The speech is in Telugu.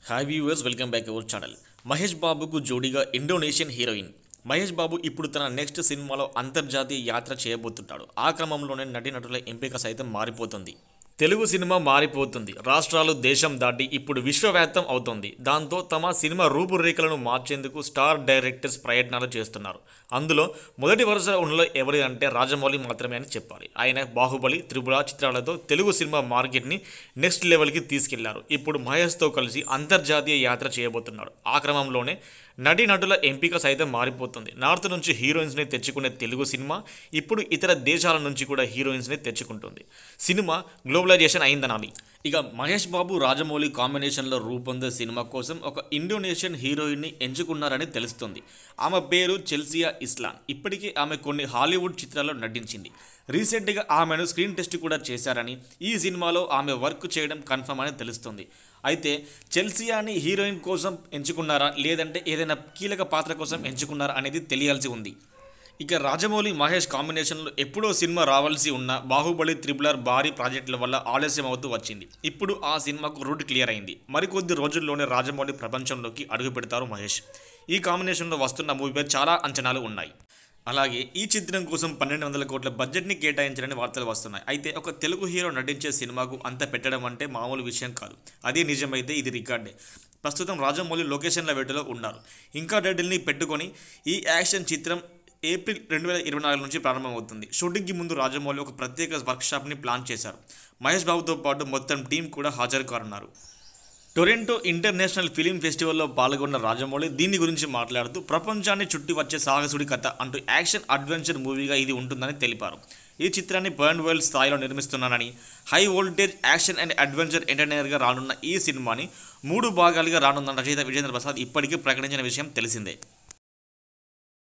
Hi viewers, welcome back our channel. Mahesh బాబుకు జోడీగా ఇండోనేషియన్ హీరోయిన్. మహేష్ బాబు ఇప్పుడు తన నెక్స్ట్ సినిమాలో అంతర్జాతీయ యాత్ర చేయబోతుంటాడు. ఆ క్రమంలోనే నటీనటుల ఎంపిక సైతం మారిపోతుంది. తెలుగు సినిమా మారిపోతుంది. రాష్ట్రాలు, దేశం దాటి ఇప్పుడు విశ్వవ్యాప్తం అవుతోంది. దాంతో తమ సినిమా రూపురేఖలను మార్చేందుకు స్టార్ డైరెక్టర్స్ ప్రయత్నాలు చేస్తున్నారు. అందులో మొదటి వరుస ఉన్నలో ఎవరి అంటే రాజమౌళి మాత్రమే అని చెప్పాలి. ఆయన బాహుబలి, త్రిపుర చిత్రాలతో తెలుగు సినిమా మార్కెట్ని నెక్స్ట్ లెవెల్కి తీసుకెళ్లారు. ఇప్పుడు మహేష్తో కలిసి అంతర్జాతీయ యాత్ర చేయబోతున్నాడు. ఆ క్రమంలోనే నటీనటుల ఎంపిక సైతం మారిపోతుంది. నార్త్ నుంచి హీరోయిన్స్ని తెచ్చుకునే తెలుగు సినిమా ఇప్పుడు ఇతర దేశాల నుంచి కూడా హీరోయిన్స్ని తెచ్చుకుంటుంది. Cinema globalisation అయిందనాలి. ఇక మహేష్ బాబు, రాజమౌళి కాంబినేషన్లో రూపొందే సినిమా కోసం ఒక ఇండోనేషియన్ హీరోయిన్ని ఎంచుకున్నారని తెలుస్తుంది. ఆమె పేరు చెల్సియా ఇస్లాన్. ఇప్పటికే ఆమె కొన్ని హాలీవుడ్ చిత్రాల్లో నటించింది. రీసెంట్గా ఆమెను స్క్రీన్ టెస్ట్ కూడా చేశారని, ఈ సినిమాలో ఆమె వర్క్ చేయడం కన్ఫర్మ్ అని తెలుస్తుంది. అయితే చెల్సియాని హీరోయిన్ కోసం ఎంచుకున్నారా లేదంటే ఏదైనా కీలక పాత్ర కోసం ఎంచుకున్నారా అనేది తెలియాల్సి ఉంది. ఇక రాజమౌళి, మహేష్ కాంబినేషన్లో ఎప్పుడో సినిమా రావాల్సి ఉన్న బాహుబలి, త్రిబుల్ భారీ ప్రాజెక్టుల వల్ల ఆలస్యం అవుతూ వచ్చింది. ఇప్పుడు ఆ సినిమాకు రూట్ క్లియర్ అయింది. మరికొద్ది రోజుల్లోనే రాజమౌళి ప్రపంచంలోకి అడుగు పెడతారు మహేష్. ఈ కాంబినేషన్లో వస్తున్న మూవీపై చాలా అంచనాలు ఉన్నాయి. అలాగే ఈ చిత్రం కోసం 1200 కోట్ల బడ్జెట్ని కేటాయించారని వార్తలు వస్తున్నాయి. అయితే ఒక తెలుగు హీరో నటించే సినిమాకు అంత పెట్టడం అంటే మామూలు విషయం కాదు. అదే నిజమైతే ఇది రికార్డే. ప్రస్తుతం రాజమౌళి లొకేషన్ల వేటలో ఉన్నారు. ఇంకా డేటిల్ని పెట్టుకొని ఈ యాక్షన్ చిత్రం ఏప్రిల్ 2024 నుంచి ప్రారంభమవుతుంది. షూటింగ్కి ముందు రాజమౌళి ఒక ప్రత్యేక వర్క్షాప్ని ప్లాన్ చేశారు. మహేష్ బాబుతో పాటు మొత్తం టీం కూడా హాజరు కానున్నారు. టొరంటో ఇంటర్నేషనల్ ఫిలిం ఫెస్టివల్లో పాల్గొన్న రాజమౌళి దీని గురించి మాట్లాడుతూ ప్రపంచాన్ని చుట్టి వచ్చే సాహసుడి కథ అంటూ యాక్షన్ అడ్వెంచర్ మూవీగా ఇది ఉంటుందని తెలిపారు. ఈ చిత్రాన్ని వరల్డ్ స్థాయిలో నిర్మిస్తున్నానని, high voltage action and adventure ఎంటర్టైనర్గా రానున్న ఈ సినిమాని 3 భాగాలుగా రానున్న రచయిత విజేంద్ర ప్రసాద్ ఇప్పటికే ప్రకటించిన విషయం తెలిసిందే.